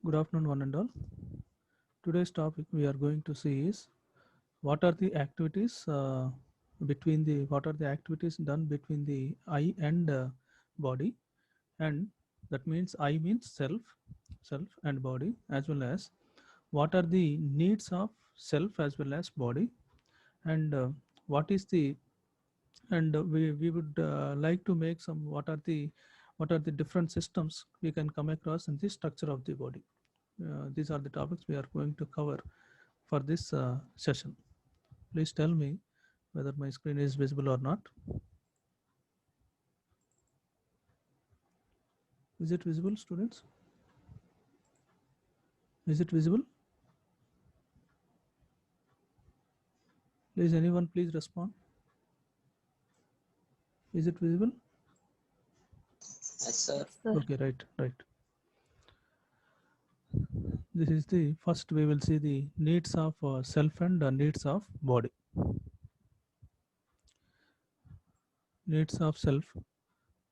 Good afternoon, one and all. Today's topic we are going to see is what are the activities what are the activities done between the eye and body, and that means eye means self and body, as well as what are the needs of self as well as body, and what is the and we would like to make some what are the different systems we can come across in the structure of the body. These are the topics we are going to cover for this session. Please tell me whether my screen is visible or not. Is it visible, students? Is it visible? Please, anyone, please respond. Is it visible? Yes, sir. Yes, sir. Okay, right. This is the first we will see the needs of self and needs of body. Needs of self,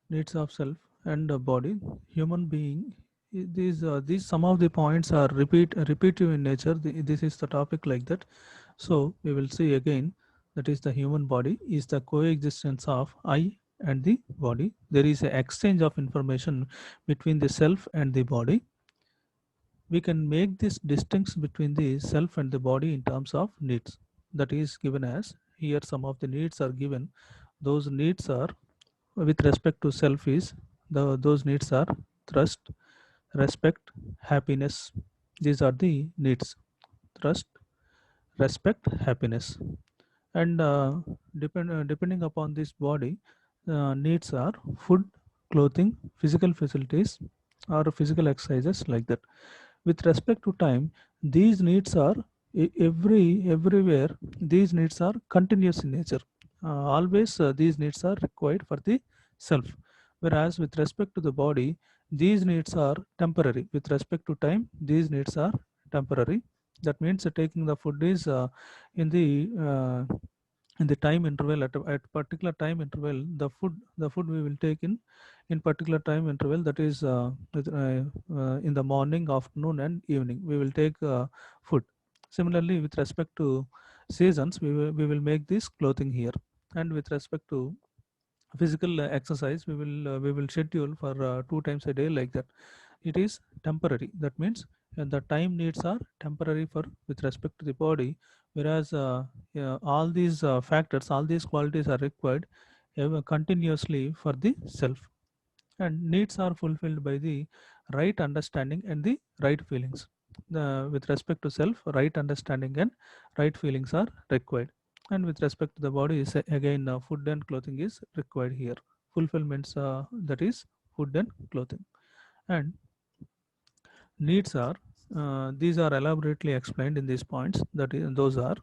needs of self and body. Human being. These some of the points are repetitive in nature. This is the topic like that. So we will see again, that is the human body is the coexistence of I and the body. There is an exchange of information between the self and the body. We can make this distinction between the self and the body in terms of needs. That is given as here some of the needs are given. Those needs are with respect to self is those needs are trust, respect, happiness. These are the needs: trust, respect, happiness. And depending upon this body, needs are food, clothing, physical facilities, or physical exercises like that. With respect to time, these needs are everywhere. These needs are continuous in nature. Always these needs are required for the self, whereas with respect to the body, these needs are temporary. With respect to time, these needs are temporary. That means taking the food is in the time interval. At particular time interval, the food we will take in particular time interval, that is in the morning, afternoon and evening we will take food. Similarly, with respect to seasons, we will make this clothing here. And with respect to physical exercise, we will schedule for 2 times a day like that. It is temporary. That means the time needs are temporary for with respect to the body, whereas yeah, all these factors, all these qualities are required continuously for the self. And needs are fulfilled by the right understanding and the right feelings. With respect to self, right understanding and right feelings are required. And with respect to the body is again food and clothing is required here. Fulfillments, that is food and clothing. And needs are these are elaborately explained in these points. That is, those are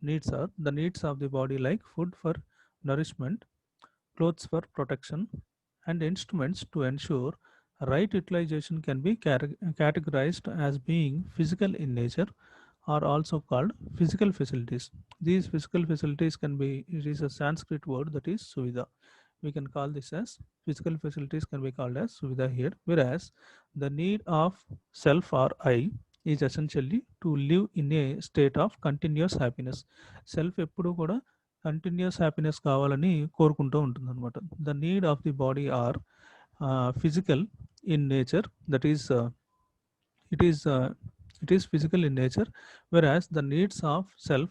needs are the needs of the body, like food for nourishment, clothes for protection, and instruments to ensure right utilization can be categorized as being physical in nature, are also called physical facilities. These physical facilities can be, it is a Sanskrit word, that is suvidha. We can call this as physical facilities, can be called as suvidha here. Whereas the need of self or I is essentially to live in a state of continuous happiness. Self ఎప్పుడు కూడా continuous happiness కావాలని కోరుకుంటూ ఉంటుంది అనమాట. The need of the body are physical in nature. That is it is it is physical in nature, whereas the needs of self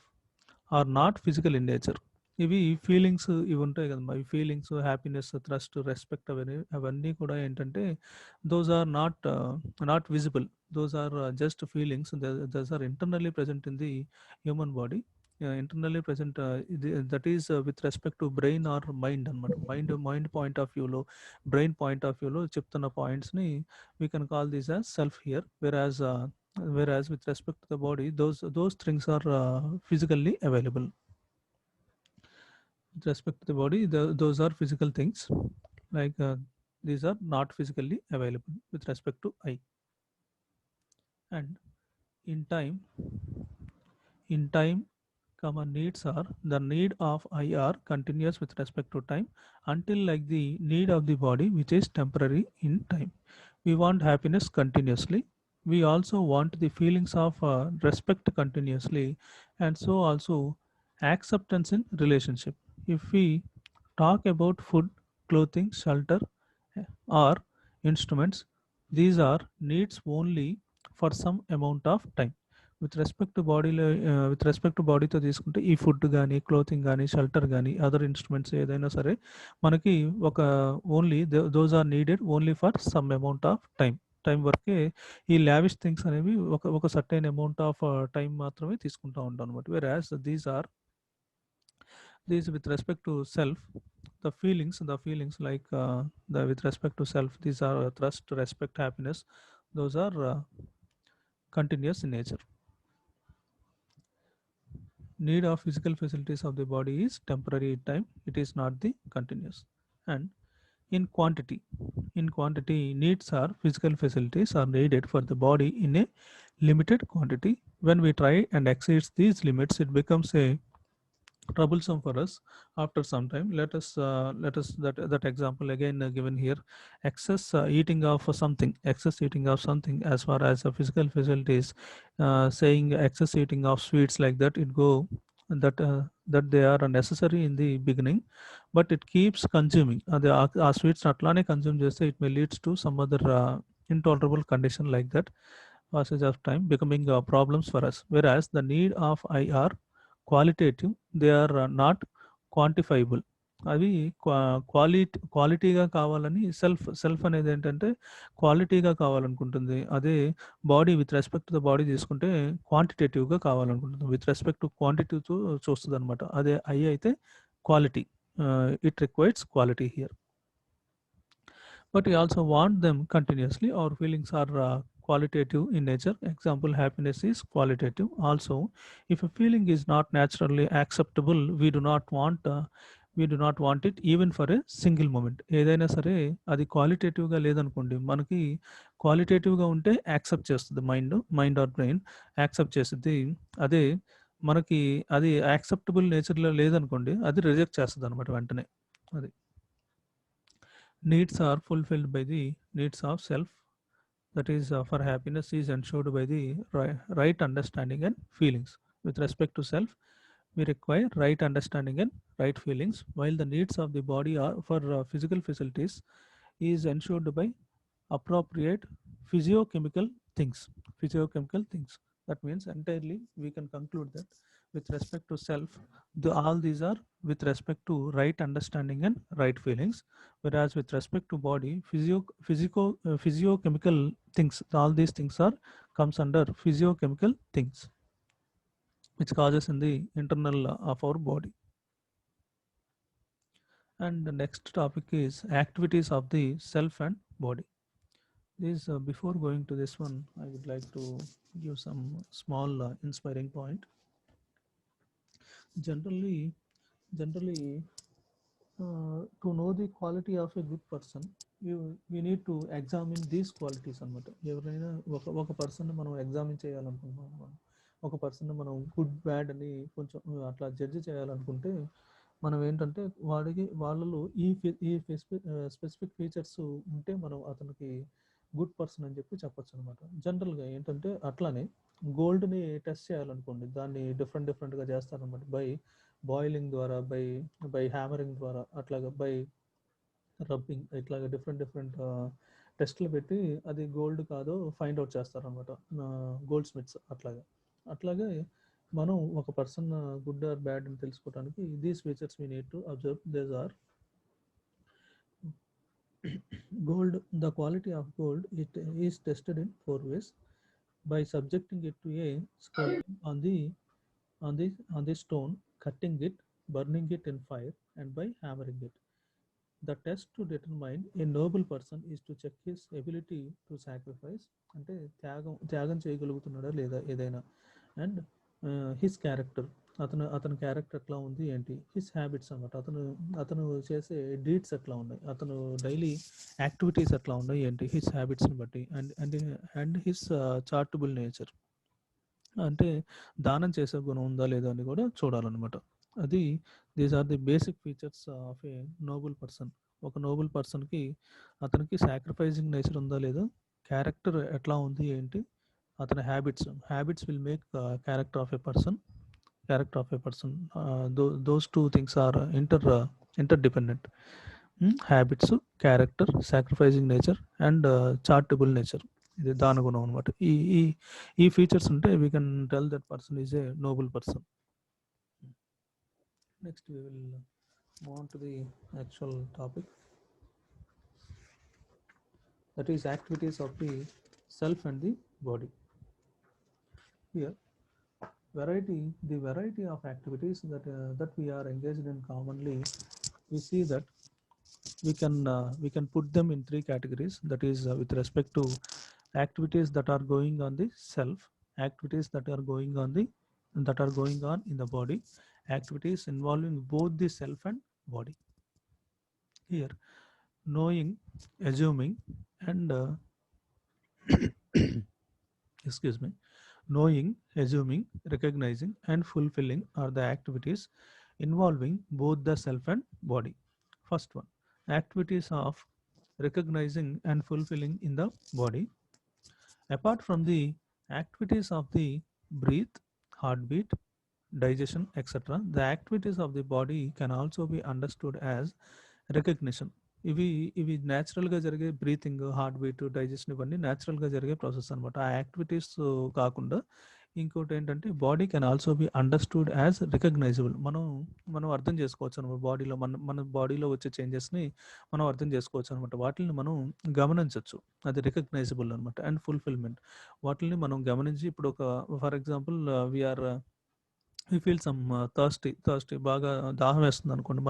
are not physical in nature. ఇవి feelings ఇవి ఉంటాయి కదమ్మా. ఈ feelings, happiness, thrust, respect, అవన్నీ కూడా ఏంటంటే those are not visible. Those are just feelings. Those are internally present in the human body. Internally present, that is with respect to brain or mind అనమాట. Mind point of వ్యూలో, brain point of వ్యూలో చెప్తున్న పాయింట్స్ని we can call this as self here. Whereas with respect to the body, those things are physically available. With respect to the body, those are physical things, like these are not physically available with respect to I. And in time comma needs are the need of I are continuous with respect to time, until like the need of the body, which is temporary in time. We want happiness continuously. We also want the feelings of respect continuously, and so also acceptance in relationship. If we talk about food, clothing, shelter, or instruments, these are needs only for some amount of time. With respect to body, with respect to బాడీతో తీసుకుంటే ఈ food కానీ clothing కానీ shelter కానీ other instruments ఏదైనా సరే మనకి ఒక only those are needed only for some amount of time వరకే ఈ లావిష్ థింగ్స్ అనేవి ఒక సర్టైన్ అమౌంట్ ఆఫ్ టైం మాత్రమే తీసుకుంటూ ఉంటాం అనమాట. Where as these with respect to self, the feelings like the with respect to self, these are trust, respect, happiness, those are continuous in nature. Need of physical facilities of the body is temporary in time, it is not the continuous. And in quantity needs are physical facilities are needed for the body in a limited quantity. When we try and exceeds these limits, it becomes a troublesome for us after some time. Let us that example again given here. Excess eating of something, as far as the physical facilities, saying excess eating of sweets, like that it go that they are necessary in the beginning, but it keeps consuming the sweets atlane consume చేస్తే it may leads to some other intolerable condition, like that passage of time becoming problems for us. Whereas the need of I are qualitative, they are not quantifiable. అవి క్వాలిటీగా కావాలని self అనేది ఏంటంటే క్వాలిటీగా కావాలనుకుంటుంది. అదే body with respect to the body తీసుకుంటే క్వాంటిటేటివ్గా కావాలనుకుంటుంది. With respect to క్వాంటిటీతో చూస్తుంది అనమాట. అదే ఐ అయితే quality, it requires quality here. But we also want them continuously. Our feelings are qualitative in nature. Example, happiness is qualitative. Also, if a feeling is not naturally acceptable, we do not want it even for a single moment. ఏదైనా సరే అది క్వాలిటేటివ్గా లేదనుకోండి, మనకి క్వాలిటేటివ్గా ఉంటే accept చేస్తుంది mind are brain accept చేస్తుంది. అదే మనకి అది యాక్సెప్టబుల్ నేచర్లో లేదనుకోండి, అది రిజెక్ట్ చేస్తుంది అనమాట వెంటనే. అది needs are fulfilled by the needs of self, that is for happiness is ensured by the right understanding and feelings. With respect to self, we require right understanding and right feelings, while the needs of the body are for physical facilities is ensured by appropriate physiochemical physiochemical things. That means entirely we can conclude that with respect to self, all these are with respect to right understanding and right feelings, whereas with respect to body, physiochemical things, all these things are comes under physiochemical things which causes in the internal of our body. And the next topic is activities of the self and body. This before going to this one, I would like to give some small inspiring point. Generally, to know the quality of a good person, we need to examine these qualities అనమాట. ఎవరైనా ఒక person మనం examine చేయాలనుకుంటున్నాం, ఒక person మనం good bad అని కొంచెం అట్లా జడ్జి చేయాలనుకుంటే, మనం ఏంటంటే వాళ్ళలో ఈ స్పెసిఫిక్ ఫీచర్స్ ఉంటే మనం అతనికి గుడ్ పర్సన్ అని చెప్పొచ్చు అనమాట. జనరల్గా ఏంటంటే అట్లానే గోల్డ్ని టెస్ట్ చేయాలనుకోండి, దాన్ని డిఫరెంట్గా చేస్తారనమాట. బాయిలింగ్ ద్వారా, బై హ్యామరింగ్ ద్వారా, అట్లాగా బై రబ్బింగ్, ఇట్లాగా డిఫరెంట్ టెస్ట్లు పెట్టి అది గోల్డ్ కాదో ఫైండ్ అవుట్ చేస్తారనమాట గోల్డ్ స్మిత్స్. అట్లాగే మనం ఒక పర్సన్ గుడ్ ఆర్ బ్యాడ్ అని తెలుసుకోవడానికి these features we need to observe. These are gold. The quality of gold, it is tested in 4 ways: by subjecting it to a scrub on the stone, cutting it, burning it in fire, and by hammering it. The test to determine a noble person is to check his ability to sacrifice, అంటే త్యాగం చేయగలుగుతున్నాడా లేదా ఏదైనా, and his character, అతని character ఎట్లా ఉంది ఏంటి, his habits అనమాట, అతను చేసే డీడ్స్ ఎట్లా ఉన్నాయి, అతను డైలీ యాక్టివిటీస్ ఎట్లా ఉన్నాయి ఏంటి, హిస్ హ్యాబిట్స్ని బట్టి, అండ్ హిస్ చార్టబుల్ నేచర్, అంటే దానం చేసే గుణం ఉందా లేదా అని కూడా చూడాలన్నమాట. అది these are the basic features of a noble person. ఒక నోబుల్ పర్సన్కి అతనికి సాక్రిఫైజింగ్ నేచర్ ఉందా లేదా, క్యారెక్టర్ ఎట్లా ఉంది ఏంటి, అతని habits will make character of a person. Those two things are interdependent. Habits, character, sacrificing nature and charitable nature, ఇది దాని గుణం అనమాట. ఈ ఈ ఈ ఫీచర్స్ ఉంటే we can tell that person is a noble person. Next we will move on to the actual topic, that is activities of the self and the body. Here the variety of activities that we are engaged in commonly, we see that we can put them in three categories. That is with respect to activities that are going on the self, activities that are going on in the body, activities involving both the self and body. Here, knowing, assuming and excuse me, knowing, assuming, recognizing and fulfilling are the activities involving both the self and body. First one, activities of recognizing and fulfilling in the body. Apart from the activities of the breath, heartbeat, digestion, etc., the activities of the body can also be understood as recognition. ఇవి ఇవి న్యాచురల్గా జరిగే breathing, heart beat, digestion ఇవన్నీ న్యాచురల్గా జరిగే process అనమాట. ఆ activities కాకుండా ఇంకోటి ఏంటంటే body can also be understood as recognisable. మనం అర్థం చేసుకోవచ్చు అనమాట. బాడీలో మన బాడీలో వచ్చే చేంజెస్ని మనం అర్థం చేసుకోవచ్చు అనమాట. వాటిని మనం గమనించవచ్చు, అది రికగ్నైజబుల్ అనమాట. అండ్ ఫుల్ఫిల్మెంట్, వాటిని మనం గమనించి ఇప్పుడు ఒక for example we feel some thirsty బాగా దాహం వేస్తుంది అనుకోండి,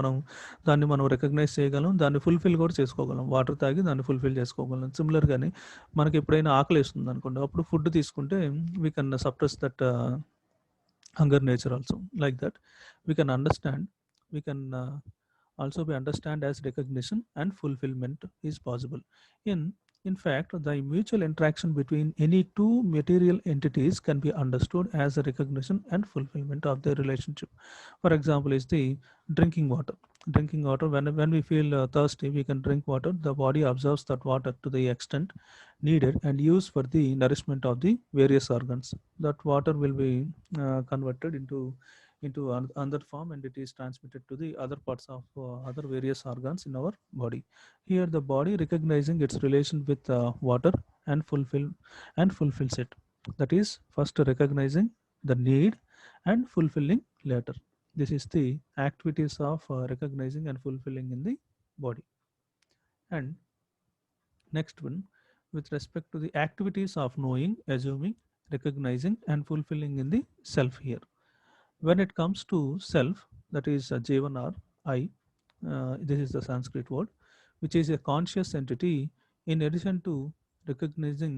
దాన్ని మనం రికగ్నైజ్ చేయగలం, దాన్ని ఫుల్ఫిల్ కూడా చేసుకోగలం. వాటర్ తాగి దాన్ని ఫుల్ఫిల్ చేసుకోగలం. సిమిలర్గానే మనకి ఎప్పుడైనా ఆకలి వేస్తుంది అనుకోండి, అప్పుడు ఫుడ్ తీసుకుంటే we can suppress that hunger nature also. Like that we can understand, we can also be understand as recognition and fulfillment is possible. In fact, the mutual interaction between any two material entities can be understood as a recognition and fulfillment of their relationship. For example is the drinking water. When we feel thirsty, we can drink water. The body absorbs that water to the extent needed and used for the nourishment of the various organs. That water will be converted into another form, and it is transmitted to the other parts of other various organs in our body. Here the body recognizing its relation with water and fulfills it. That is first recognizing the need and fulfilling later. This is the activities of recognizing and fulfilling in the body. And next one, with respect to the activities of knowing, assuming, recognizing and fulfilling in the self. Here when it comes to self, that is Jivan or I, this is the Sanskrit word, which is a conscious entity. In addition to recognizing,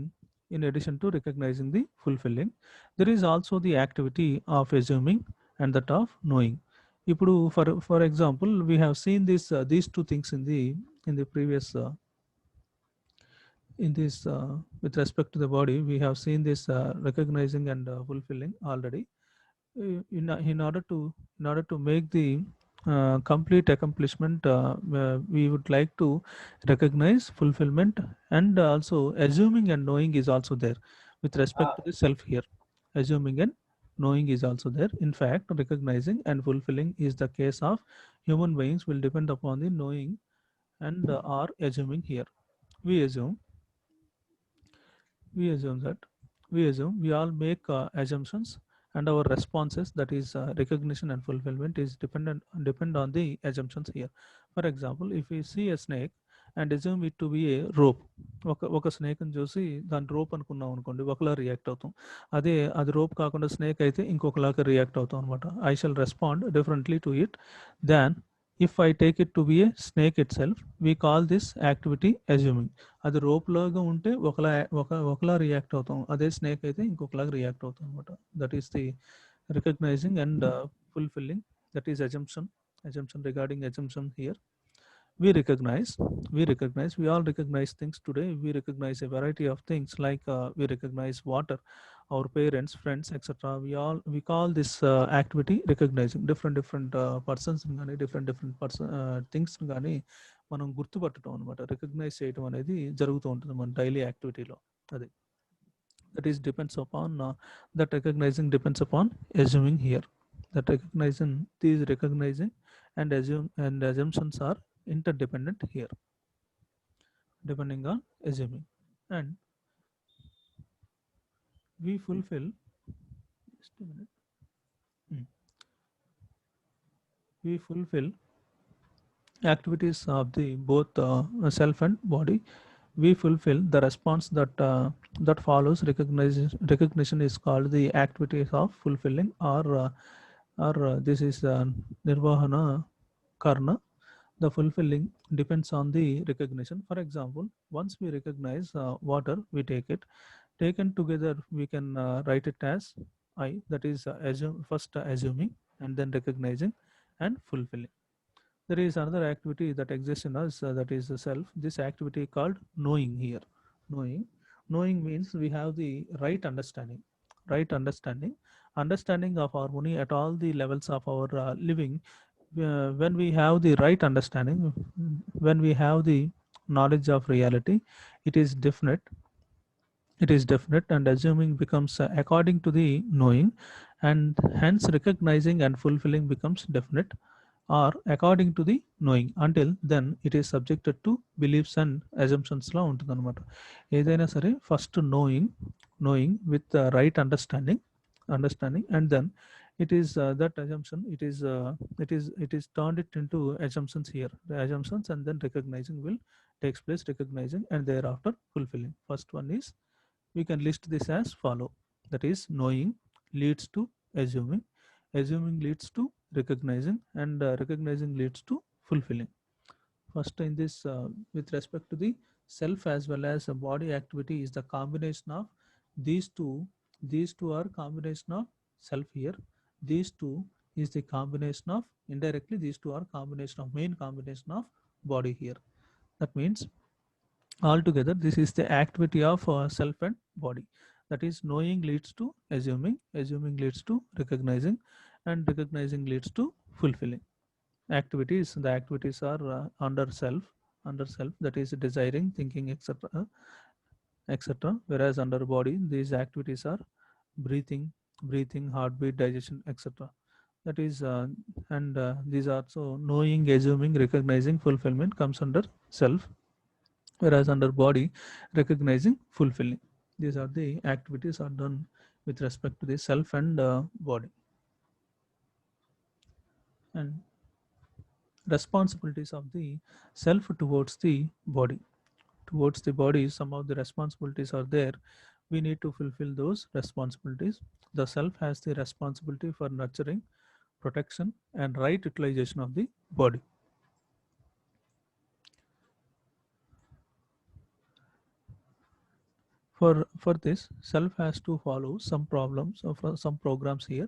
the fulfilling, there is also the activity of assuming and that of knowing. ఇప్పుడు for example, we have seen these two things in the previous in this with respect to the body. We have seen this recognizing and fulfilling already. In order to make the complete accomplishment, we would like to recognize fulfillment, and also assuming and knowing is also there with respect to the self. Here assuming and knowing is also there. In fact, recognizing and fulfilling is the case of human beings will depend upon the knowing and are assuming. Here we assume we assume that we all make assumptions, and our responses, that is recognition and fulfillment, is depend on the assumptions. Here for example, if we see a snake and assume it to be a rope, ఒక స్నేక్ని చూసి దాని rope అనుకున్నాం అనుకోండి, ఒకలా react అవుతాం. అదే అది rope కాకుండా స్నేక్ అయితే ఇంకొకలాగా రియాక్ట్ అవుతాం అనమాట. I shall respond differently to it than if I take it to be a snake it self. We call this activity assuming. అది రోప్ లాగా ఉంటే ఒకలా రియాక్ట్ అవుతాం, అదే స్నేక్ అయితే ఇంకొకలాగా రియాక్ట్ అవుతాం అనమాట. That is the recognizing and fulfilling. That is assumption regarding assumption. Here we recognize we all recognize things today. We recognize a variety of things, like we recognize water, our parents, friends, etc. We call this activity recognizing. Different persons gani, different person things gani మనం గుర్తుపట్టడం అనమాట, recognise చేయడం అనేది జరుగుతూ ఉంటుంది మన daily యాక్టివిటీలో. అది that is depends upon that recognizing depends upon assuming here. That recognizing and assumptions are interdependent here, depending on assuming. And we fulfill, just a minute. Hmm. We fulfill activities of the both self and body. We fulfill the response that follows recognition is called the activities of fulfilling, or this is nirvahana karna. The fulfilling depends on the recognition. For example, once we recognize water, we take it. Taken together, we can write it as I. That is first assuming, and then recognizing and fulfilling. There is another activity that exists in us, that is the self. This activity called knowing here. Knowing. Knowing means we have the right understanding. Right understanding. Understanding of harmony at all the levels of our living. When we have the right understanding, when we have the knowledge of reality, it is definite. It is definite, and assuming becomes according to the knowing, and hence recognizing and fulfilling becomes definite or according to the knowing. Until then it is subjected to beliefs and assumptions లా ఉంటుందన్నమాట. ఏదైనా సరే first knowing with the right understanding, and then it is that assumption, it is turned it into assumptions here, the assumptions, and then recognizing will takes place, recognizing and thereafter fulfilling. First one is, we can list this as follow. That is, knowing leads to assuming, assuming leads to recognizing, and recognizing leads to fulfilling. First in this, with respect to the self as well as a body activity, is the combination of these two. These two are combination of self here. These two is the combination of, indirectly these two are combination of, main combination of body here. That means altogether this is the activity of self and body. That is, knowing leads to assuming, assuming leads to recognizing, and recognizing leads to fulfilling. Activities, the activities are under self, that is desiring, thinking, etc. Whereas under body, these activities are breathing, heartbeat, digestion, etc. That is and these are, so knowing, assuming, recognizing, fulfillment comes under self, whereas under body, recognizing, fulfilling. These are the activities are done with respect to the self and body. And responsibilities of the self towards the body. Towards the body, some of the responsibilities are there. We need to fulfill those responsibilities. The self has the responsibility for nurturing, protection, and right utilization of the body. For this, self has to follow some problems or some programs here.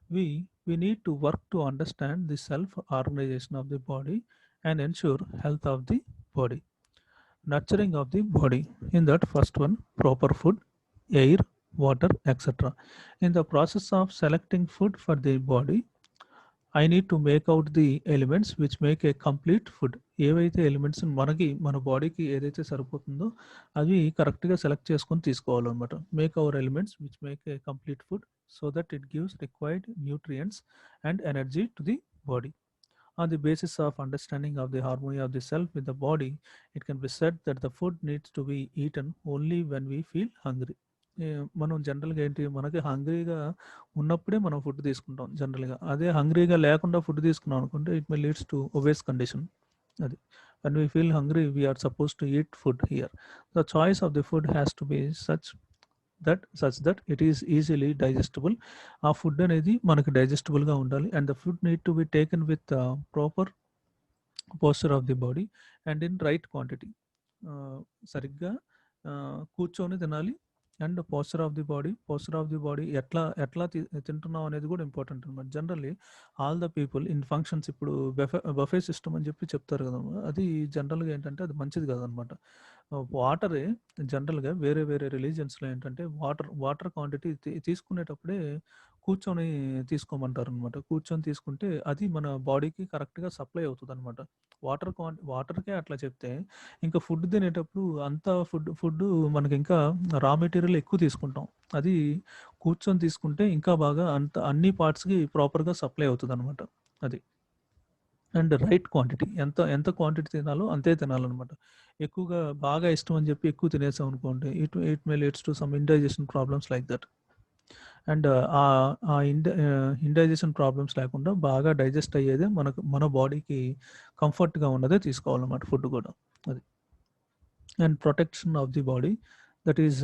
We need to work to understand the self organization of the body and ensure health of the body. Nurturing of the body, in that first one, proper food, air, water, etc. In the process of selecting food for the body, I need to make out the elements which make a complete food. ఏవైతే elements మనకి మన బాడీకి ఏదైతే సరిపోతుందో అవి కరెక్ట్గా select చేసుకొని తీసుకోవాలన్నమాట. Make our elements which make a complete food so that it gives required nutrients and energy to the body. On the basis of understanding of the harmony of the self with the body, it can be said that the food needs to be eaten only when we feel hungry. మనం జనరల్గా ఏంటి, మనకి హంగ్రీగా ఉన్నప్పుడే మనం food తీసుకుంటాం జనరల్గా. అదే హంగ్రీగా లేకుండా ఫుడ్ తీసుకున్నాం అనుకుంటే it may leads to obese condition. అది when we feel hungry, we are supposed to eat food here. The choice of the food has to be such that it is easily digestible. ఆ food అనేది మనకి డైజెస్టబుల్గా ఉండాలి, and the food need to be taken with proper posture of the body and in right quantity. సరిగ్గా కూర్చొని తినాలి, and posture of the body ఎట్లా ఎట్లా తింటున్నాం అనేది కూడా ఇంపార్టెంట్ అనమాట. Generally all the people in functions, ఇప్పుడు బఫే సిస్టమ్ అని చెప్పి చెప్తారు కదా, అది జనరల్గా ఏంటంటే అది మంచిది కాదనమాట. వాటరే జనరల్గా వేరే వేరే రిలీజియన్స్లో ఏంటంటే వాటర్ క్వాంటిటీ తీసుకునేటప్పుడే కూర్చొని తీసుకోమంటారనమాట. కూర్చొని తీసుకుంటే అది మన బాడీకి కరెక్ట్‌గా సప్లై అవుతదనమాట. వాటర్‌కే అట్లా చెప్తే, ఇంకా ఫుడ్ తినేటప్పుడు అంతా ఫుడ్డు మనకింకా రా మెటీరియల్ ఎక్కువ తీసుకుంటాం. అది కూర్చొని తీసుకుంటే ఇంకా బాగా అన్ని పార్ట్స్‌కి ప్రాపర్‌గా సప్లై అవుతదనమాట. అది. And right quantity. ఎంత ఎంత క్వాంటిటీ తినాలో అంతే తినాలనమాట. ఎక్కువగా బాగా ఇష్టం అని చెప్పి ఎక్కువ తినేసామనుకోండి, it may leads to some indigestion problems like that. And indigestion problems లేకుండా బాగా డైజెస్ట్ అయ్యేదే మన బాడీకి కంఫర్ట్‌గా ఉన్నదే తీసుకోవాలన్నమాట ఫుడ్ కూడా. అది. And protection of the body, that is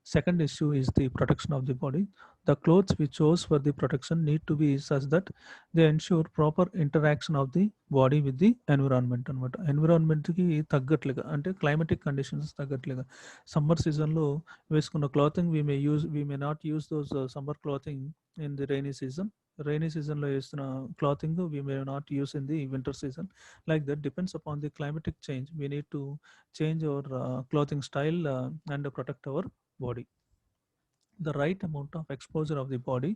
second issue is the protection of the body. The clothes we chose for the protection need to be such that they ensure proper interaction of the body with the environment అనమాట. ఎన్విరాన్మెంట్కి తగ్గట్లుగా అంటే climatic conditions తగ్గట్లుగా summer సీజన్లో వేసుకున్న clothing we may not use those summer clothing in the rainy సీజన్లో వేస్తున్న clothing we may not use in the winter season. Like that depends upon the climatic change. We need to change our clothing style and protect our body. The right amount of exposure of the body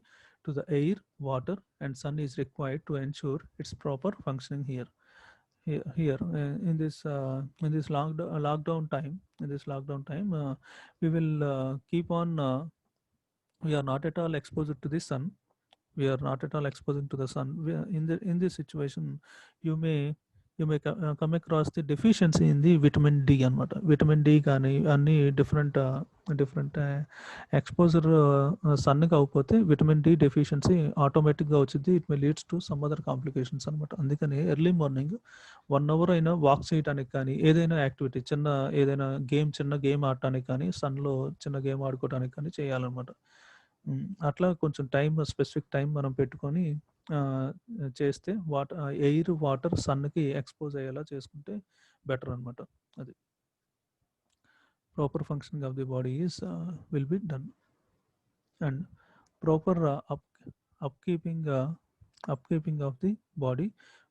to the air, water, and sun is required to ensure its proper functioning here. In this lockdown time, we will keep on. We are not at all exposed to the sun. We are not at all exposing to the sun. In this situation, you may come across the deficiency in the vitamin D అనమాట. Vitamin D కానీ అన్ని different exposure సన్కి అవ్వకపోతే vitamin D deficiency ఆటోమేటిక్గా వచ్చింది. It may leads to some other complications అనమాట. అందుకని early morning 1 hour అయినా walk చేయడానికి కానీ ఏదైనా యాక్టివిటీ చిన్న గేమ్ ఆడటానికి కానీ సన్లో చిన్న గేమ్ ఆడుకోవడానికి కానీ చేయాలన్నమాట. అట్లా కొంచెం స్పెసిఫిక్ టైం మనం పెట్టుకొని చేస్తే ఎయిర్, వాటర్, సన్‌కి ఎక్స్‌పోజ్ అయ్యేలా చేసుకుంటే బెటర్ అనమాట. అది. Proper functioning of the body will be done. And proper upkeeping of the body.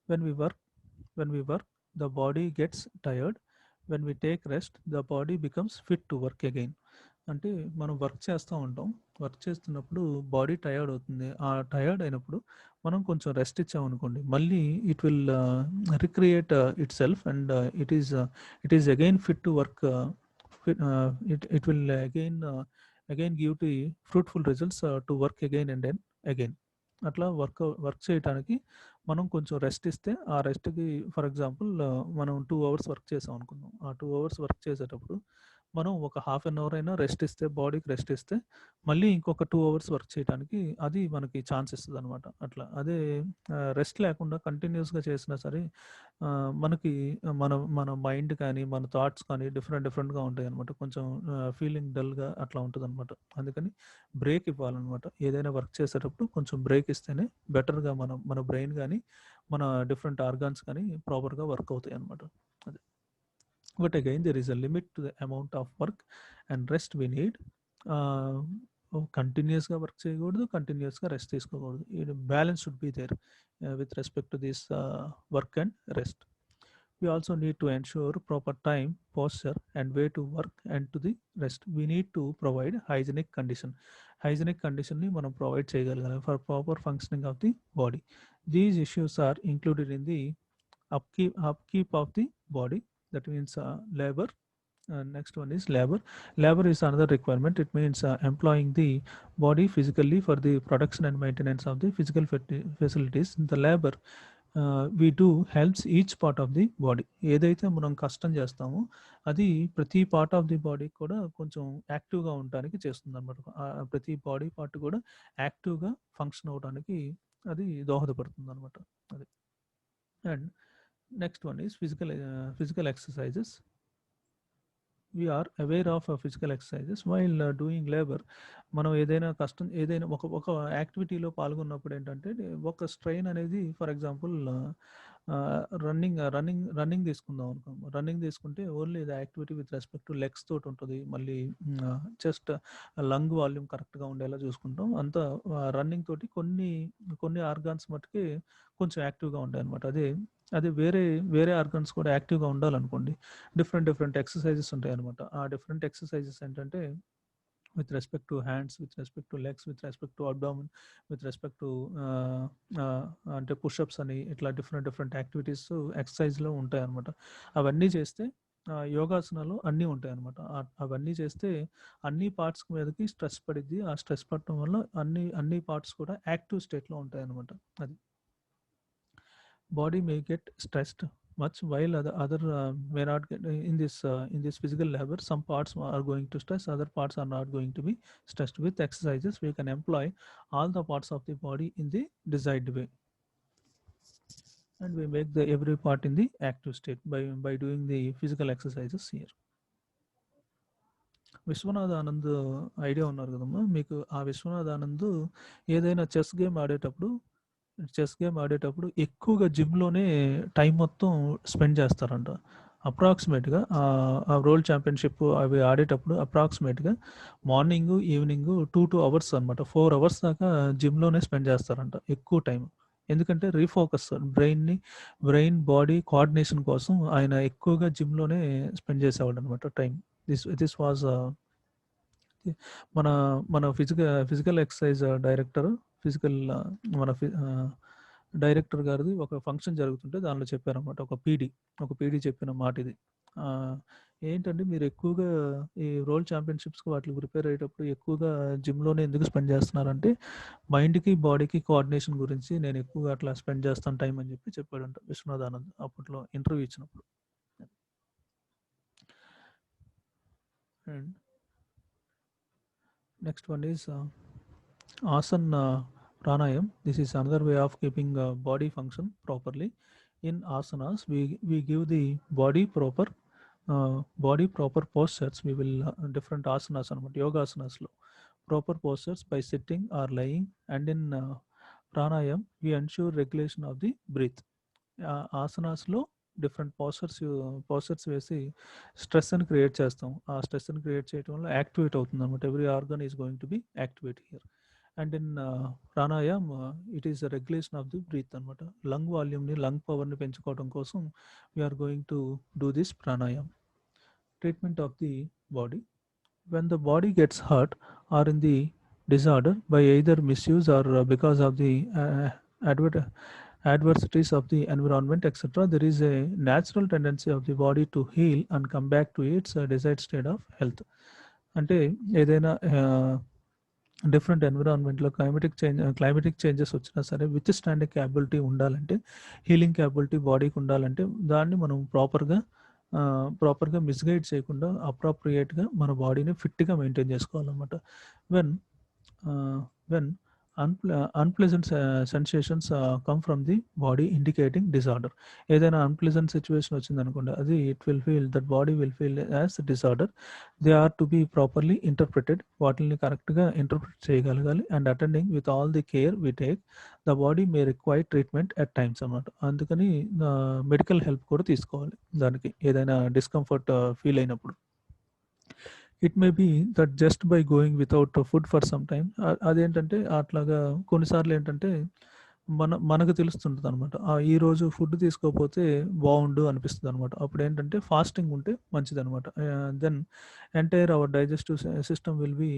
When we work, the body gets tired. When we take rest, the body becomes fit to work again. అంటే మనం work చేస్తూ ఉంటాం. Work చేస్తున్నప్పుడు body tired అవుతుంది. ఆ tired అయినప్పుడు మనం కొంచెం రెస్ట్ ఇచ్చామనుకోండి, మళ్ళీ it will recreate it self and it is again fit to work. It will again give the fruitful results to work again and then again. అట్లా వర్క్ చేయడానికి మనం కొంచెం రెస్ట్ ఇస్తే, ఆ రెస్ట్‌కి ఫర్ ఎగ్జాంపుల్ మనం 2 అవర్స్ వర్క్ చేసాం అనుకుందాం. ఆ 2 అవర్స్ వర్క్ చేసేటప్పుడు మనం ఒక హాఫ్ అన్ అవర్ అయినా రెస్ట్ ఇస్తే, బాడీకి రెస్ట్ ఇస్తే, మళ్ళీ ఇంకొక 2 అవర్స్ వర్క్ చేయడానికి అది మనకి ఛాన్స్ ఇస్తదనమాట. అట్లా. అదే రెస్ట్ లేకుండా కంటిన్యూయస్‌గా చేసినా సరే మనకి మన మన మైండ్ కానీ, మన థాట్స్ కానీ డిఫరెంట్‌గా ఉంటాయనమాట. కొంచెం ఫీలింగ్ డల్‌గా అట్లా ఉంటదనమాట. అందుకని బ్రేక్ ఇవ్వాలనమాట. ఏదైనా వర్క్ చేసేటప్పుడు కొంచెం బ్రేక్ ఇస్తేనే బెటర్‌గా మన బ్రెయిన్ గానీ, మన డిఫరెంట్ ఆర్గాన్స్ కానీ ప్రాపర్‌గా వర్క్ అవుతాయనమాట. అది. But again there is a limit to the amount of work and rest we need. కంటిన్యూయస్‌గా వర్క్ చేయకూడదు, కంటిన్యూయస్‌గా రెస్ట్ తీసుకోకూడదు. Balance should be there with respect to this work and rest. We also need to ensure proper time, posture, and way to work and to the rest. We need to provide hygienic condition. Hygienic condition ni మనం provide చేయగలగాలి for proper functioning of the body. These issues are included in the upkeep of the body. That means labor. Next one is labor. Labor is another requirement. It means employing the body physically for the production and maintenance of the physical facilities. The labor we do helps each part of the body. ఏదైతే మనం కష్టం చేస్తామో అది ప్రతి part of the body కూడా కొంచెం యాక్టివ్గా ఉండడానికి చేస్తుంది అనమాట. ప్రతి బాడీ పార్ట్ కూడా యాక్టివ్గా ఫంక్షన్ అవ్వడానికి అది దోహదపడుతుంది అనమాట. అది. And next one is physical exercises. We are aware of physical exercises while doing labor. మనం ఏదైనా ఒక యాక్టివిటీలో పాల్గొన్నప్పుడు ఏంటంటే ఒక స్ట్రెయిన్ అనేది ఫర్ ఎగ్జాంపుల్ రన్నింగ్ తీసుకుందాం అనుకో. రన్నింగ్ తీసుకుంటే ఓన్లీ ఇది activity with respect to legs తోటి ఉంటుంది. మళ్ళీ చెస్ట్ లంగ్ వాల్యూమ్ కరెక్ట్గా ఉండేలా చూసుకుంటాం. అంతా రన్నింగ్ తోటి కొన్ని ఆర్గాన్స్ మట్టుకి కొంచెం యాక్టివ్గా ఉంటాయి అనమాట. అదే వేరే ఆర్గన్స్ కూడా యాక్టివ్గా ఉండాలనుకోండి, డిఫరెంట్ ఎక్సర్సైజెస్ ఉంటాయి అనమాట. ఆ డిఫరెంట్ ఎక్సర్సైజెస్ ఏంటంటే with respect to hands, with respect to legs, with respect to abdomen, with respect to అంటే పుషప్స్ అని ఇట్లా డిఫరెంట్ డిఫరెంట్ యాక్టివిటీస్ ఎక్సర్సైజ్లో ఉంటాయి అనమాట. అవన్నీ చేస్తే యోగాసనాలు అన్నీ ఉంటాయి అనమాట. అవన్నీ చేస్తే అన్ని పార్ట్స్ మీదకి స్ట్రెస్ పడిద్ది. ఆ స్ట్రెస్ పడటం వల్ల అన్ని పార్ట్స్ కూడా యాక్టివ్ స్టేట్లో ఉంటాయి అనమాట. అది body may get stressed much while other may not get in this physical labor. Some parts are going to stress, other parts are not going to be stressed. With exercises we can employ all the parts of the body in the desired way, and we make the every part in the active state by doing the physical exercises here. Vishwanath Anand idea ఉన్నారు కదమ్మా మీకు. ఆ విశ్వనాథ్ ఆనంద్ ఏదైనా chess game ఆడేటప్పుడు ఎక్కువగా జిమ్లోనే time మొత్తం spend చేస్తారంట. అప్రాక్సిమేట్గా ఆ వరల్డ్ ఛాంపియన్షిప్ అవి ఆడేటప్పుడు అప్రాక్సిమేట్గా మార్నింగ్ ఈవినింగ్ 2 అవర్స్ అనమాట, 4 అవర్స్ దాకా జిమ్లోనే స్పెండ్ చేస్తారంట ఎక్కువ టైం. ఎందుకంటే రీఫోకస్ బ్రెయిన్ బాడీ కోఆర్డినేషన్ కోసం ఆయన ఎక్కువగా జిమ్లోనే స్పెండ్ చేసేవాడు అనమాట టైం. దిస్ వాజ్ మన మన ఫిజికల్ ఎక్సర్సైజ్ డైరెక్టర్, ఫిజికల్ మన డైరెక్టర్ గారిది ఒక ఫంక్షన్ జరుగుతుంటే దానిలో చెప్పారనమాట. ఒక పీడీ చెప్పిన మాట ఇది. ఏంటంటే మీరు ఎక్కువగా ఈ వరల్డ్ ఛాంపియన్షిప్స్కి వాటికి ప్రిపేర్ అయ్యేటప్పుడు ఎక్కువగా జిమ్లోనే ఎందుకు స్పెండ్ చేస్తున్నారంటే మైండ్కి బాడీకి కోఆర్డినేషన్ గురించి నేను ఎక్కువగా అట్లా స్పెండ్ చేస్తాను టైం అని చెప్పి చెప్పాడంట విశ్వనాథ్ ఆనంద్ అప్పట్లో ఇంటర్వ్యూ ఇచ్చినప్పుడు. And next one is asana pranayam. This is another way of keeping body function properly. In asanas we give the body proper postures. We will different asanas anamata, yoga asanas lo proper postures by sitting or lying, and in pranayam we ensure regulation of the breath. Asanas లో different postures వేసి స్ట్రెస్ని create చేస్తాం. ఆ స్ట్రెస్ని create చేయడం వల్ల activate అవుతుంది అనమాట. Every organ is going to be activate here. And in pranayam it is regulation of the breath అనమాట. లంగ్ పవర్ని పెంచుకోవడం కోసం we are going to do this pranayam. Treatment of the body. When the body gets hurt or in the disorder by either misuse or because of the adversities of the environment, etc., there is a natural tendency of the body to heal and come back to its desired state of health. అంటే ఏదైనా different ఎన్విరాన్మెంట్లో climatic changes వచ్చినా సరే with standing capability ఉండాలంటే, healing capability బాడీకి ఉండాలంటే దాన్ని మనం ప్రాపర్గా మిస్గైడ్ చేయకుండా అప్రాప్రియేట్గా మన బాడీని ఫిట్గా మెయింటైన్ చేసుకోవాలన్నమాట. When when unpleasant sensations come from the body indicating disorder. ఏదైనా అన్ప్లెజెంట్ సిచ్యువేషన్ వచ్చిందనుకోండి, అది that body will feel as disorder. They are to be properly interpreted. వాటిని కరెక్ట్గా ఇంటర్ప్రిట్ చేయగలగాలి. And attending with all the care we take, the body may require treatment at times అన్నమాట. అందుకని medical help కూడా తీసుకోవాలి దానికి ఏదైనా డిస్కంఫర్ట్ ఫీల్ అయినప్పుడు. It may be that just by going without food for some time. అదేంటంటే అట్లాగా కొన్నిసార్లు ఏంటంటే మనకు తెలుస్తుంటుంది అనమాట, ఈరోజు ఫుడ్ తీసుకోకపోతే బాగుండు అనిపిస్తుంది అనమాట. అప్పుడు ఏంటంటే ఫాస్టింగ్ ఉంటే మంచిది అనమాట. Then entire our digestive system will be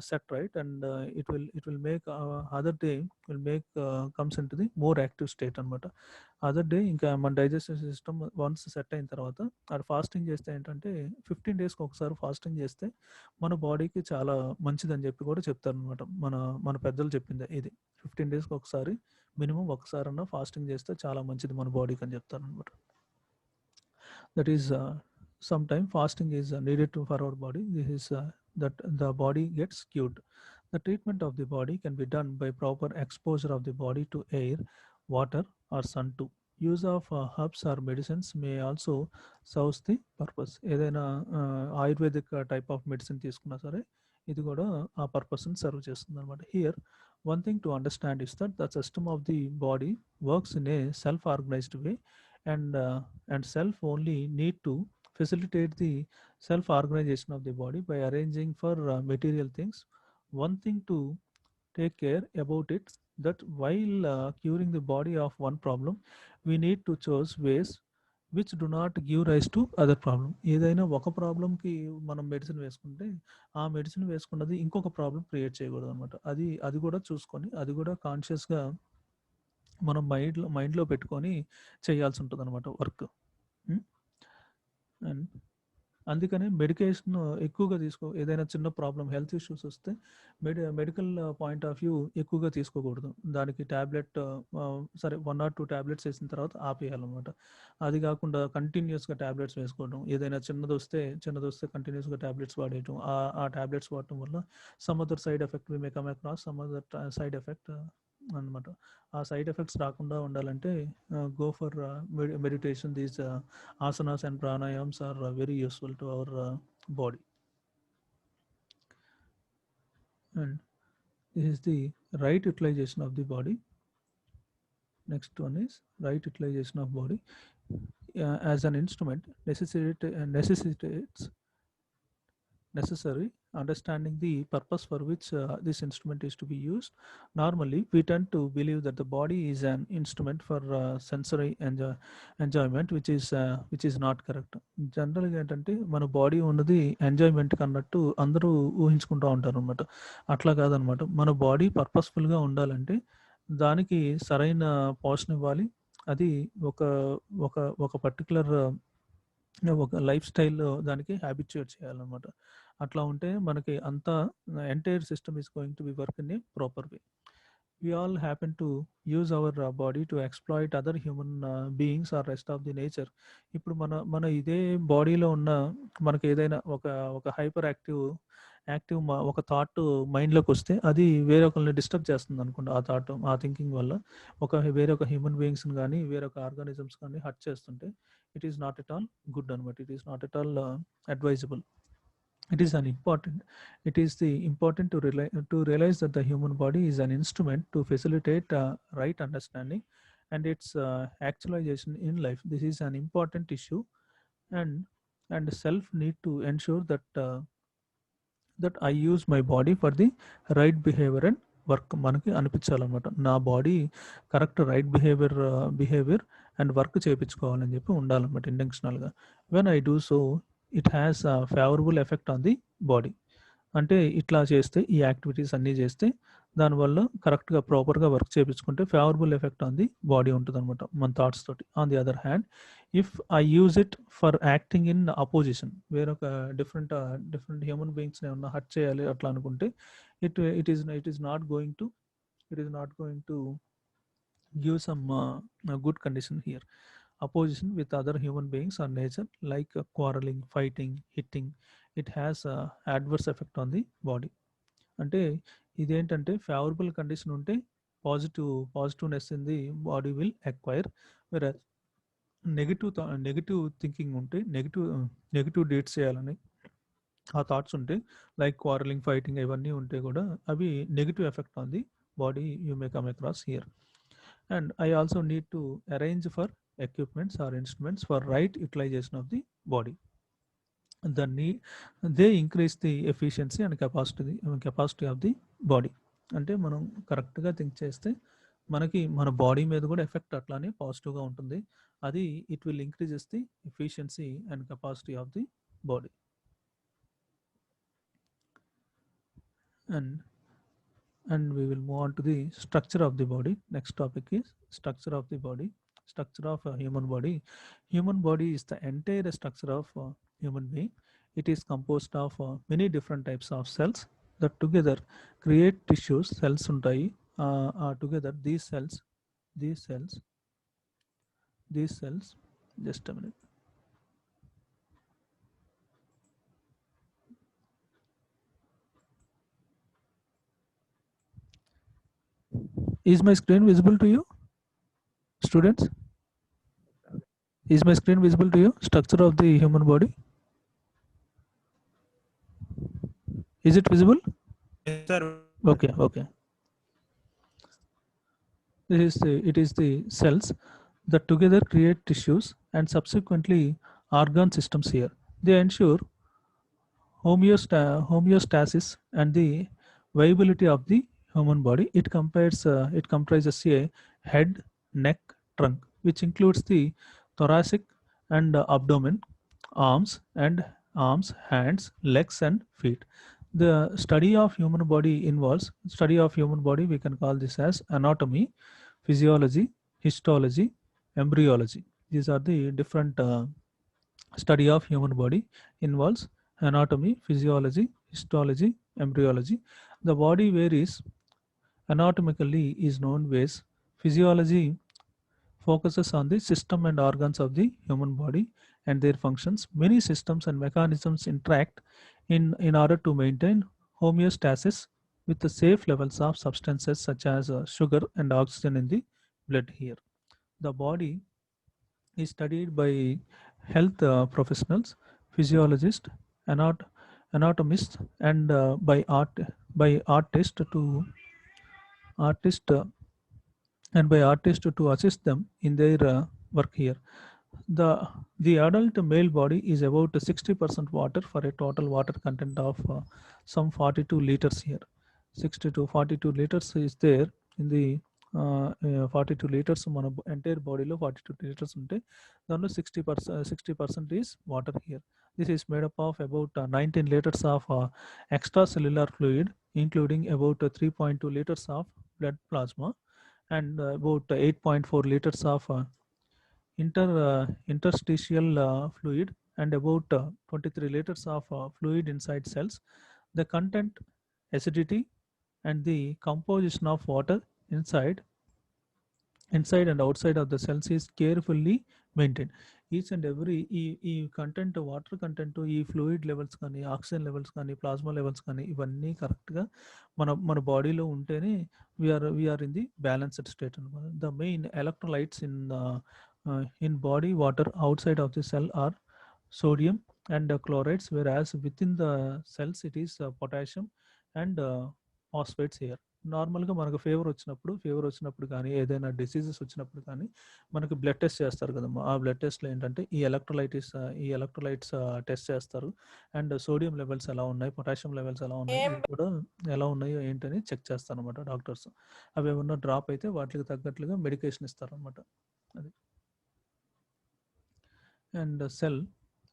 set right, and it will make other day will make comes into the more active state అనమాట. అదర్ డే ఇంకా మన డైజెస్టివ్ సిస్టమ్ వన్స్ సెట్ అయిన తర్వాత అది ఫాస్టింగ్ చేస్తే ఏంటంటే 15 డేస్కి ఒకసారి ఫాస్టింగ్ చేస్తే మన బాడీకి చాలా మంచిదని చెప్పి కూడా చెప్తారు అనమాట. మన పెద్దలు చెప్పిందే ఇది. 15 డేస్కి ఒకసారి మినిమం ఒకసారన్నా ఫాస్టింగ్ చేస్తే చాలా మంచిది మన బాడీకి అని చెప్తారు అనమాట. That is sometime fasting is needed for our body. This is that the body gets cured. The treatment of the body can be done by proper exposure of the body to air, water, or sun too. Use of herbs or medicines may also serves the purpose. ఏదైనా ayurvedic type of medicine తీసుకున్నా సరే ఇది కూడా ఆ పర్పస్ని serve చేస్తుంది అనమాట. Here one thing to understand is that the system of the body works in a self organised way, and self only need to facilitate the self organization of the body by arranging for material things. One thing to take care about it, that while curing the body of one problem, we need to choose ways which do not give rise to other problem. ఏదైనా ఒక ప్రాబ్లంకి మనం medicine వేసుకుంటే ఆ medicine వేసుకున్నది ఇంకొక problem create చేయకూడదు అనమాట. అది కూడా చూసుకొని అది కూడా కాన్షియస్గా మనం మైండ్లో పెట్టుకొని చేయాల్సి ఉంటుంది అనమాట వర్క్. అండ్ అందుకనే మెడికేషన్ ఎక్కువగా ఏదైనా చిన్న ప్రాబ్లం హెల్త్ ఇష్యూస్ వస్తే మెడికల్ పాయింట్ ఆఫ్ వ్యూ ఎక్కువగా తీసుకోకూడదు. దానికి ట్యాబ్లెట్ సరే 1 or 2 ట్యాబ్లెట్స్ వేసిన తర్వాత ఆపేయాలన్నమాట. అది కాకుండా కంటిన్యూస్గా ట్యాబ్లెట్స్ వేసుకోవడం, ఏదైనా చిన్నదొస్తే కంటిన్యూస్గా ట్యాబ్లెట్స్ వాడేయటం, ఆ ట్యాబ్లెట్స్ వాడటం వల్ల some other side effect we may come across some other side effect అనమాట. ఆ సైడ్ ఎఫెక్ట్స్ రాకుండా ఉండాలంటే go for meditation. These asanas and pranayams are very useful to our body. And this is the right utilization of the body. Next one is right utilization of body as an instrument necessitates necessary understanding the purpose for which this instrument is to be used. Normally we tend to believe that the body is an instrument for sensory enjoyment, which is not correct. జనరల్గా ఏంటంటే మన body ఉన్నది enjoyment అన్నట్టు అందరూ ఊహించుకుంటూ ఉంటారు అనమాట. అట్లా కాదనమాట. మన బాడీ పర్పస్ఫుల్గా ఉండాలంటే దానికి సరైన పోషణ ఇవ్వాలి. అది ఒక ఒక ఒక పర్టికులర్ ఒక లైఫ్ స్టైల్ దానికి హ్యాబిచ్యుయేట్ చేయాలన్నమాట. అట్లా ఉంటే మనకి అంతా entire system is going to B work in a proper way. We all happen to use our body to exploit other human beings or rest of the nature. ఇప్పుడు మన ఇదే బాడీలో ఉన్న మనకి ఏదైనా ఒక హైపర్ యాక్టివ్ ఒక థాట్ మైండ్లోకి వస్తే అది వేరే ఒకరిని డిస్టర్బ్ చేస్తుంది అనుకోండి. ఆ థాట్ ఆ థింకింగ్ వల్ల వేరే ఒక హ్యూమన్ బీయింగ్స్ని కానీ వేరే ఒక ఆర్గానిజమ్స్ కానీ హర్ట్ చేస్తుంటే it is not at all good అనమాట. It is not at all advisable. It is important to realize that the human body is an instrument to facilitate right understanding and its actualization in life. This is an important issue, and self need to ensure that I use my body for the right behavior and work మనకి అనిపించాలన్నమాట. నా body correct right behaviour and work చేయించుకోవాలని చెప్పి ఉండాలన్నమాట ఇంటెన్షనల్గా. When I do so it has favourable effect on the body. అంటే ఇట్లా చేస్తే ఈ యాక్టివిటీస్ అన్నీ చేస్తే దానివల్ల కరెక్ట్గా ప్రాపర్గా వర్క్ చేయించుకుంటే favourable effect on the body ఉంటుంది అనమాట మన థాట్స్ తోటి. On the other hand if I use it for acting in opposition, వేరొక డిఫరెంట్ హ్యూమన్ బీయింగ్స్ని ఏమన్నా హర్ట్ చేయాలి అట్లా అనుకుంటే it is not going to give some good condition here. Opposition with other human beings or nature like quarreling, fighting, hitting, it has adverse effect on the body. అంటే ఇదేంటంటే favourable condition ఉంటే positiveness in the body will acquire. వేరే negative thinking ఉంటే negative deeds చేయాలని ఆ thoughts ఉంటే like quarrelling, fighting ఇవన్నీ ఉంటే కూడా అవి negative effect on the body you may come across here. And I also need to arrange for equipments or instruments for right utilization of the body. They increase the efficiency and capacity of the body. అంటే మనం కరెక్ట్గా think చేస్తే మనకి మన body మీద కూడా effect అట్లానే పాజిటివ్గా ఉంటుంది. అది it will increases the efficiency and capacity of the body. And we will move on to the structure of the body. Next topic is structure of the body. Structure of a human body. Human body is the entire structure of a human being. It is composed of many different types of cells that together create tissues. Cells untai together these cells just a minute. Is my screen visible to you, students? Is my screen visible to you? Structure of the human body. Is it visible? Yes, sir. Okay. It is the cells that together create tissues and subsequently organ systems here. They ensure homeostasis and the viability of the human body. It comprises a head, neck, trunk, which includes the thoracic and abdomen, arms, hands, legs, and feet. The study of human body. We can call this as anatomy, physiology, histology, embryology. These are the different study of human body involves anatomy, physiology, histology, embryology. The body varies anatomically is known ways. Physiology focuses on the system and organs of the human body and their functions. Many systems and mechanisms interact in order to maintain homeostasis with the safe levels of substances such as sugar and oxygen in the blood here. The body is studied by health professionals, physiologists, anat- anatomists, and by artists artists to assist them in their work here. The the adult male body is about 60% water for a total water content of some 42 liters here. 60 to 42 liters is there in the 42 liters మన entire బాడీలో 42 litres ఉంటే దానిలో 60% is water here. This is made up of about 19 liters of extracellular fluid, including about 3.2 liters of blood plasma and about 8.4 liters of interstitial fluid and about 23 liters of fluid inside cells. The content, acidity, and the composition of water inside and outside of the cells is carefully maintained. Each and every ఈ content water content ఈ fluid levels కానీ oxygen levels కానీ plasma levels కానీ ఇవన్నీ కరెక్ట్గా మన బాడీలో ఉంటేనే we are in the balanced state అనమాట. The main electrolytes in body water outside of the cell are sodium and chlorides, whereas within the cells it is potassium and phosphates here. నార్మల్గా మనకు fever వచ్చినప్పుడు కానీ ఏదైనా diseases వచ్చినప్పుడు కానీ మనకు blood test చేస్తారు కదమ్మా. ఆ బ్లడ్ టెస్ట్లో ఏంటంటే ఈ ఎలక్ట్రోలైట్స్ టెస్ట్ చేస్తారు. అండ్ సోడియం లెవెల్స్ ఎలా ఉన్నాయి, పొటాషియం లెవెల్స్ ఎలా ఉన్నాయి, ఇవి కూడా ఎలా ఉన్నాయో ఏంటని చెక్ చేస్తారు అనమాట డాక్టర్స్. అవి ఏమన్నా డ్రాప్ అయితే వాటికి తగ్గట్లుగా మెడికేషన్ ఇస్తారనమాట. అది. And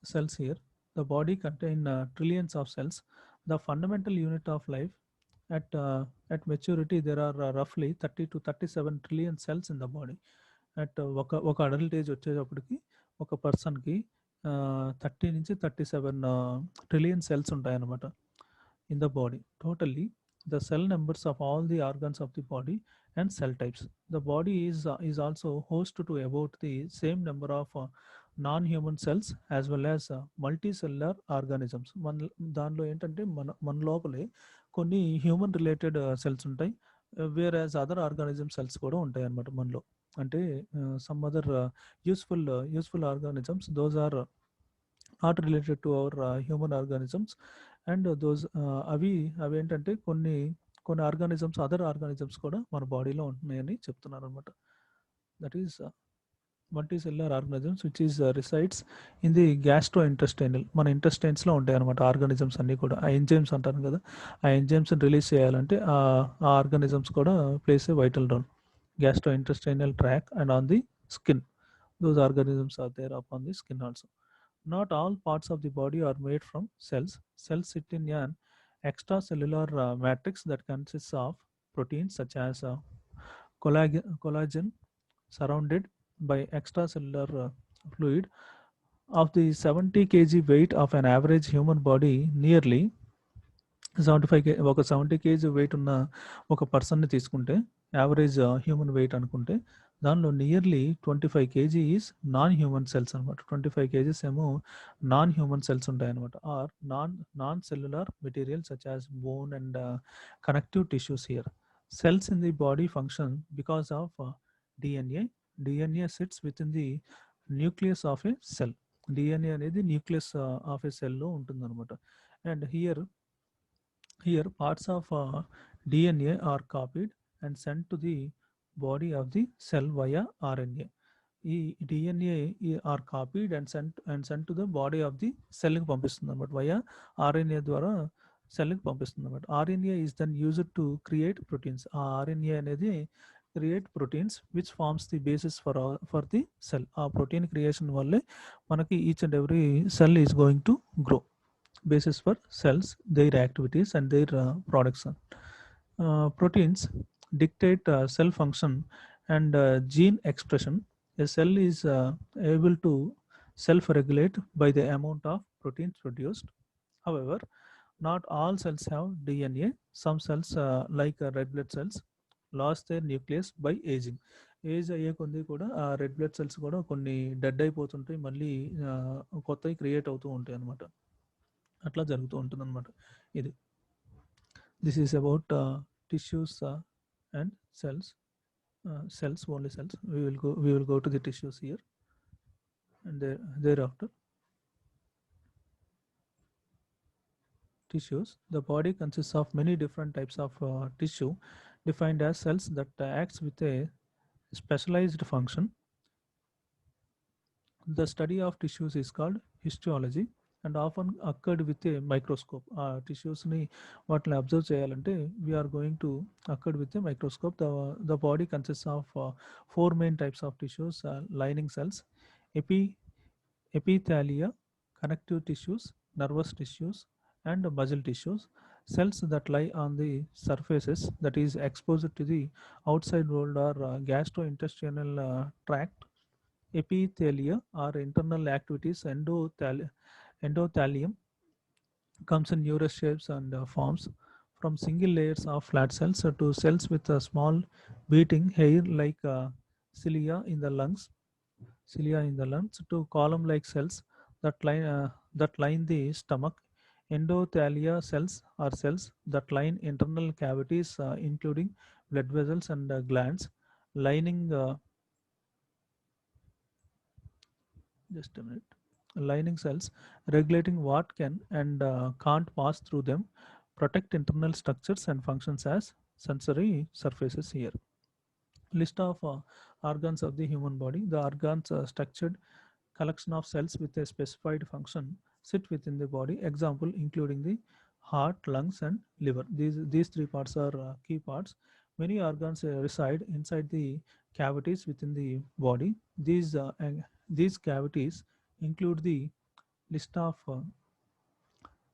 cells here, the body contain trillions of cells. The fundamental unit of life. At maturity there are roughly 30 to 37 trillion cells in the body. At ఒక అడల్ట్ ఏజ్ వచ్చేటప్పటికి ఒక పర్సన్కి 30 నుంచి 37 ట్రిలియన్ సెల్స్ ఉంటాయన్నమాట in the body. Totally, the cell numbers of all the organs of the body and cell types. The body is also host to about the same number of non-human cells as well as multicellular organisms. దానిలో ఏంటంటే మన లోపలే కొన్ని human related cells ఉంటాయి, where as other organism cells కూడా ఉంటాయి అన్నమాట మనలో. అంటే some other useful organisms, those are not related to our human organisms. And అవి ఏంటంటే కొన్ని ఆర్గానిజమ్స్, అదర్ ఆర్గానిజమ్స్ కూడా మన బాడీలో ఉంటున్నాయని చెప్తున్నారు అనమాట. That is multicellular organisms which is resides in the gastro intestinal. మన ఇంటెస్టైన్స్లో ఉంటాయి అనమాట ఆర్గానిజమ్స్ అన్నీ కూడా. ఆ ఎంజైమ్స్ అంటారు కదా, ఆ ఎంజైమ్స్ని రిలీజ్ చేయాలంటే ఆ ఆర్గానిజమ్స్ కూడా plays a vital role. Gastrointestinal tract and on the skin, those organisms are there upon the skin also. Not all parts of the body are made from cells. Cells sit in an extracellular matrix that consists of proteins such as collagen surrounded by extracellular fluid. Of the 70 kg weight of an average human body, nearly 70 kg weight ఉన్న ఒక పర్సన్ని తీసుకుంటే, average human weight అనుకుంటే, దానిలో nearly 25 kg is non human cells అనమాట. 25 kgs ఏమో non human cells ఉంటాయన్నమాట. Or non cellular material such as bone and connective tissues here. Cells in the body function because of DNA. DNA sits within the nucleus of a cell. DNA అనేది nucleus of a సెల్లో ఉంటుందన్నమాట. And here parts of DNA are copied and sent to the body of the cell via RNA. ఈ DNA are copied and sent to the body of the సెల్కి పంపిస్తుంది అనమాట. Via RNA ద్వారా సెల్కి పంపిస్తుంది అనమాట. RNA is then used to create proteins. ఆ RNA అనేది create proteins which forms the basis for the cell. Protein creation valle manaki each and every cell is going to grow. Basis for cells, their activities and their production. Proteins dictate cell function and gene expression. A cell is able to self-regulate by the amount of proteins produced. However, not all cells have DNA. Some cells, like red blood cells, lost their nucleus by aging. Age అయ్యే కొద్ది కూడా ఆ red blood cells కూడా కొన్ని dead అయిపోతుంటాయి, మళ్ళీ కొత్తవి create అవుతూ ఉంటాయి అనమాట. అట్లా జరుగుతూ ఉంటుంది అనమాట. ఇది this is about tissues and cells. Cells, only cells. We will go to the tissues here, and thereafter tissues. The body consists of many different types of tissue defined as cells that acts with a specialized function. The study of tissues is called histology and often occurred with a microscope. Tissues ni వాటిని observe చేయాలంటే we are going to occurred with a microscope. The body consists of four main types of tissues: lining cells, epithelia, connective tissues, nervous tissues, and muscle tissues. Cells that lie on the surfaces, that is exposed to the outside world, or gastrointestinal tract. Epithelia are internal activities. Endothelium comes in numerous shapes and forms, from single layers of flat cells to cells with a small beating hair like cilia in the lungs, to column-like cells that line the stomach. Endothelia cells are cells that line internal cavities, including blood vessels and glands. Lining Just a minute. Lining cells regulating what can and can't pass through them, protect internal structures and functions as sensory surfaces here. List of organs of the human body. The organs are structured collection of cells with a specified function sit within the body. Example including the heart, lungs and liver. These three parts are key parts. Many organs reside inside the cavities within the body. These cavities include the list of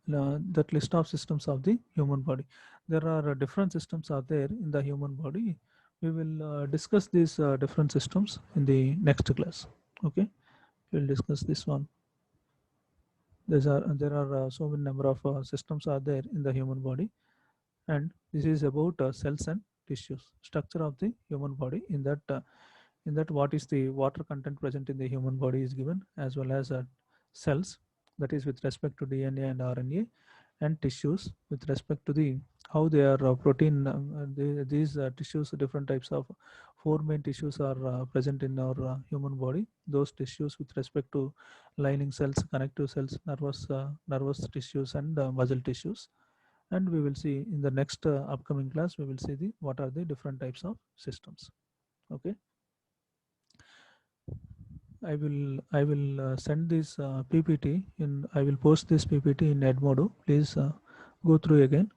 that list of systems of the human body. There are different systems are there in the human body. We will discuss these different systems in the next class. Okay, we'll discuss this one. There are so many number of systems are there in the human body, and this is about cells and tissues, structure of the human body. In that what is the water content present in the human body is given, as well as cells, that is with respect to DNA and RNA, and tissues with respect to the how they are protein. These tissues, different types of four main tissues are present in our human body. Those tissues with respect to lining cells, connective cells, nervous tissues and muscle tissues. And we will see in the next upcoming class, we will see the what are the different types of systems. Okay, I will send this PPT in. I will post this PPT in Edmodo. Please go through again